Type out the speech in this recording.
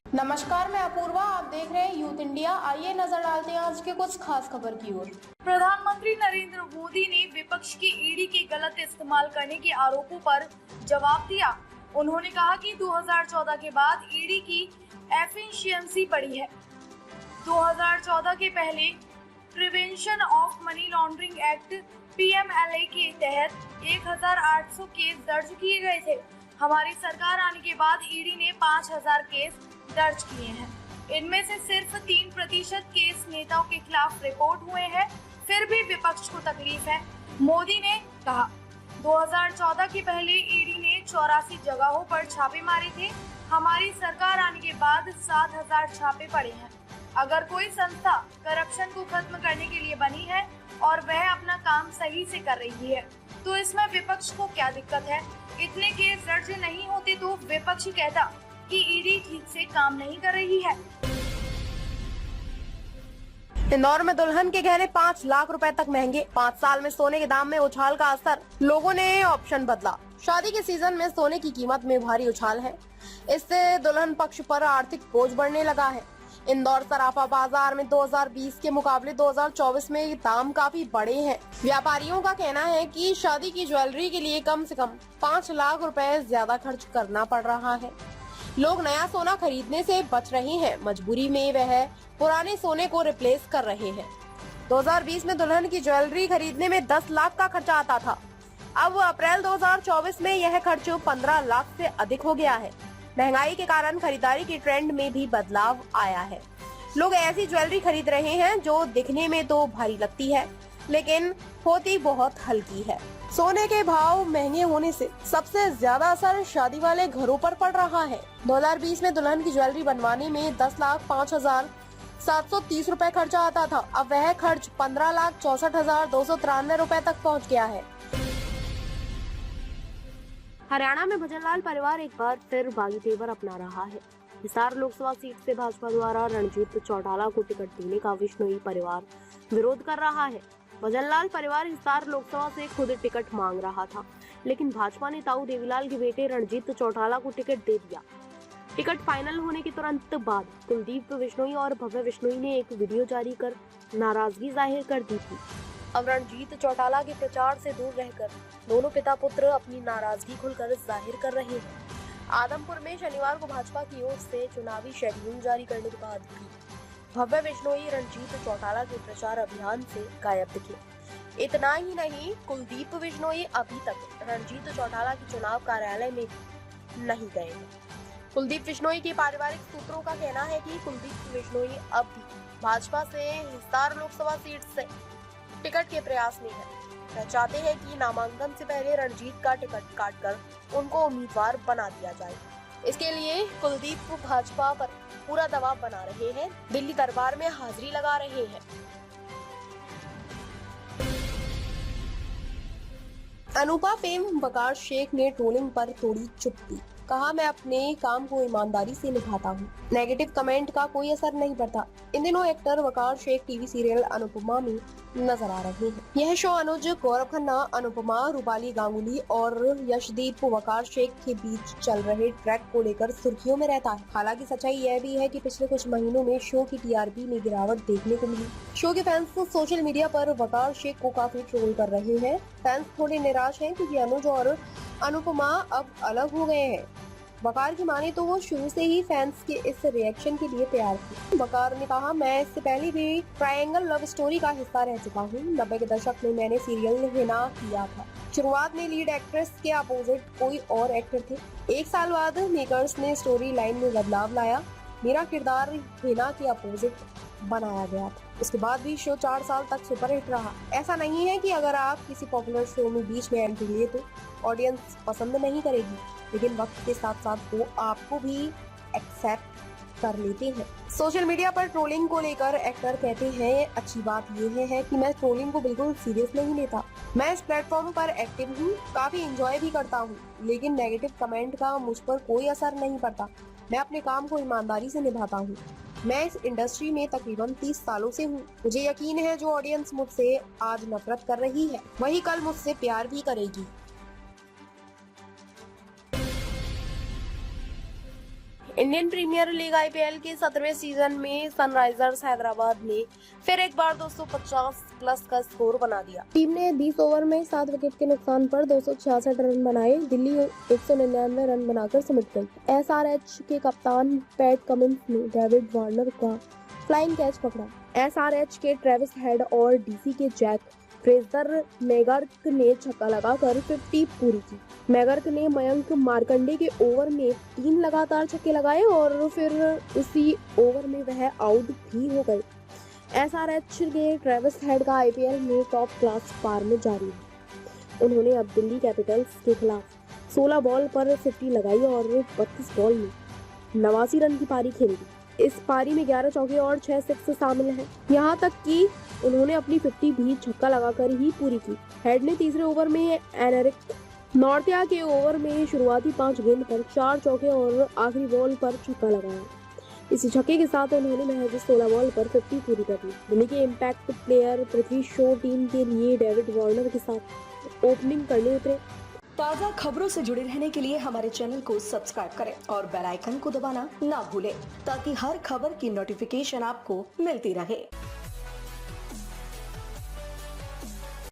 नमस्कार, मैं अपूर्वा। आप देख रहे हैं यूथ इंडिया। आइए नजर डालते हैं आज के कुछ खास खबर की ओर। प्रधानमंत्री नरेंद्र मोदी ने विपक्ष की ईडी के गलत इस्तेमाल करने के आरोपों पर जवाब दिया। उन्होंने कहा कि 2014 के बाद ईडी की एफिशिएंसी बढ़ी है। 2014 के पहले prevention of money laundering act (PMLA) के तहत 1800 केस दर्ज किए गए थे। हमारी सरकार आने के बाद ईडी ने 5000 केस दर्ज किए हैं। इनमें से सिर्फ 3% केस नेताओं के खिलाफ रिपोर्ट हुए हैं। फिर भी विपक्ष को तकलीफ है, मोदी ने कहा। 2014 के पहले ईडी ने 84 जगहों पर छापे मारे थे। हमारी सरकार आने के बाद 7000 छापे पड़े हैं। अगर कोई संस्था करप्शन को खत्म करने के लिए बनी है और वह अपना काम सही से कर रही है, तो इसमें विपक्ष को क्या दिक्कत है? इतने केस दर्ज नहीं होते तो विपक्ष ही कहता कि ईडी ठीक से काम नहीं कर रही है। इंदौर में दुल्हन के गहने 5 लाख रुपए तक महंगे। 5 साल में सोने के दाम में उछाल का असर, लोगों ने ऑप्शन बदला। शादी के सीजन में सोने की कीमत में भारी उछाल है। इससे दुल्हन पक्ष पर आर्थिक बोझ बढ़ने लगा है। इंदौर सराफा बाजार में 2020 के मुकाबले 2024 में दाम काफी बढ़े हैं। व्यापारियों का कहना है कि शादी की ज्वेलरी के लिए कम से कम 5 लाख रुपए ज्यादा खर्च करना पड़ रहा है। लोग नया सोना खरीदने से बच रहे हैं। मजबूरी में वह पुराने सोने को रिप्लेस कर रहे हैं। 2020 में दुल्हन की ज्वेलरी खरीदने में 10 लाख का खर्चा आता था। अब अप्रैल 2024 में यह खर्च 15 लाख से अधिक हो गया है। महंगाई के कारण खरीदारी के ट्रेंड में भी बदलाव आया है। लोग ऐसी ज्वेलरी खरीद रहे हैं जो दिखने में तो भारी लगती है, लेकिन होती बहुत हल्की है। सोने के भाव महंगे होने से सबसे ज्यादा असर शादी वाले घरों पर पड़ रहा है। 2020 में दुल्हन की ज्वेलरी बनवाने में 10,05,730 रुपए खर्चा आता था। अब वह खर्च 15,64,293 रुपए तक पहुंच गया है। हरियाणा में भजनलाल परिवार एक बार फिर बागी तेवर अपना रहा है। हिसार लोकसभा सीट से भाजपा द्वारा रणजीत चौटाला को टिकट देने का विश्नोई परिवार विरोध कर रहा है। भजनलाल परिवार हिसार लोकसभा से खुद टिकट मांग रहा था, लेकिन भाजपा ने ताऊ देवीलाल के बेटे रणजीत चौटाला को टिकट दे दिया। टिकट फाइनल होने के तुरंत बाद कुलदीप बिश्नोई और भव्य बिश्नोई ने एक वीडियो जारी कर नाराजगी जाहिर कर दी थी। अब रणजीत चौटाला के प्रचार से दूर रहकर दोनों पिता पुत्र अपनी नाराजगी खुलकर जाहिर कर रहे हैं। आदमपुर में शनिवार को भाजपा की ओर से चुनावी शेड्यूल जारी करने के बाद भी भव्य बिश्नोई रणजीत चौटाला के प्रचार अभियान से गायब दिखे। इतना ही नहीं, कुलदीप बिश्नोई अभी तक रणजीत चौटाला के चुनाव कार्यालय में नहीं गए हैं। कुलदीप बिश्नोई के पारिवारिक सूत्रों का कहना है कि कुलदीप बिश्नोई अब भी भाजपा से हिसार लोकसभा सीट से टिकट के प्रयास में है। वह चाहते हैं कि नामांकन से पहले रणजीत का टिकट काटकर उनको उम्मीदवार बना दिया जाए। इसके लिए कुलदीप भाजपा पर पूरा दबाव बना रहे हैं, दिल्ली दरबार में हाजिरी लगा रहे हैं। अनुपा पेम वकार शेख ने ट्रोलिंग पर तोड़ी चुप्पी। कहा, मैं अपने काम को ईमानदारी से निभाता हूँ। नेगेटिव कमेंट का कोई असर नहीं पड़ता। इन दिनों एक्टर वकार शेख टीवी सीरियल अनुपमा में नजर आ रहे हैं। यह शो अनुज, गौरव खन्ना, अनुपमा, रूपाली गांगुली और यशदीप वकार शेख के बीच चल रहे ट्रैक को लेकर सुर्खियों में रहता है। हालांकि सच्चाई यह भी है कि पिछले कुछ महीनों में शो की टीआरपी में गिरावट देखने को मिली। शो के फैंस सोशल मीडिया पर वकार शेख को काफी ट्रोल कर रहे हैं। फैंस थोड़े निराश हैं क्योंकि अनुज और अनुपमा अब अलग हो गए हैं। वकार की माने तो वो शुरू से ही फैंस के इस रिएक्शन के लिए तैयार थी। वकार ने कहा, मैं इससे पहले भी ट्रायंगल लव स्टोरी का हिस्सा रह चुका हूँ। 90 के दशक में मैंने सीरियल हिना किया था। शुरुआत में लीड एक्ट्रेस के अपोजिट कोई और एक्टर थे। 1 साल बाद मेकर्स ने स्टोरी लाइन में बदलाव लाया। मेरा किरदार हिना के अपोजिट बनाया गया था। उसके बाद भी शो 4 साल तक सुपरहिट रहा। ऐसा नहीं है कि अगर आप किसी पॉपुलर शो में बीच में एंट्री लिए तो ऑडियंस पसंद नहीं करेगी, लेकिन वक्त के साथ साथ वो आपको भी एक्सेप्ट कर लेते हैं। सोशल मीडिया पर ट्रोलिंग को लेकर एक्टर कहते हैं, अच्छी बात ये है कि मैं ट्रोलिंग को बिल्कुल सीरियस नहीं लेता। मैं इस प्लेटफॉर्म पर एक्टिव हूँ, काफी एंजॉय भी करता हूँ, लेकिन नेगेटिव कमेंट का मुझ पर कोई असर नहीं पड़ता। मैं अपने काम को ईमानदारी से निभाता हूँ। मैं इस इंडस्ट्री में तकरीबन 30 सालों से हूँ। मुझे यकीन है जो ऑडियंस मुझसे आज नफरत कर रही है, वही कल मुझसे प्यार भी करेगी। इंडियन प्रीमियर लीग आईपीएल के 17वें सीजन में सनराइजर्स हैदराबाद ने फिर एक बार 250 प्लस का स्कोर बना दिया। टीम ने 20 ओवर में 7 विकेट के नुकसान पर 266 रन बनाए। दिल्ली 199 रन बनाकर सिमट गई। एसआरएच के कप्तान पैट कमिंस ने डेविड वार्नर का फ्लाइंग कैच पकड़ा। एसआरएच के ट्रेविस हेड और डीसी के जैक फ्रेजर मैकगर्क ने छक्का लगाकर 50 पूरी की। मैकगर्क ने मयंक मार्कंडे के ओवर में 3 लगातार छक्के लगाए और फिर उसी ओवर में वह आउट भी हो गए। एसआरएच के ट्रेविस हेड का आईपीएल में टॉप क्लास फॉर्म में जारी है। उन्होंने अब दिल्ली कैपिटल्स के खिलाफ 16 बॉल पर 50 लगाई और 32 बॉल में 89 रन की पारी खेली। इस पारी में 11 चौके और 6 सिक्स शामिल हैं। यहाँ तक कि उन्होंने अपनी 50 भी छक्का लगाकर ही पूरी की। हेड ने तीसरे ओवर में एनरिक नॉर्थिया के ओवर में शुरुआती 5 गेंद पर 4 चौके और आखिरी बॉल पर छक्का लगाया। इसी छक्के के साथ उन्होंने महज 16 बॉल पर 50 पूरी कर दी। दिल्ली के impact player Prithvi Shaw team के लिए डेविड वार्नर के साथ ओपनिंग करने उतरे। ताज़ा खबरों से जुड़े रहने के लिए हमारे चैनल को सब्सक्राइब करें और बेल आइकन को दबाना ना भूलें ताकि हर खबर की नोटिफिकेशन आपको मिलती रहे।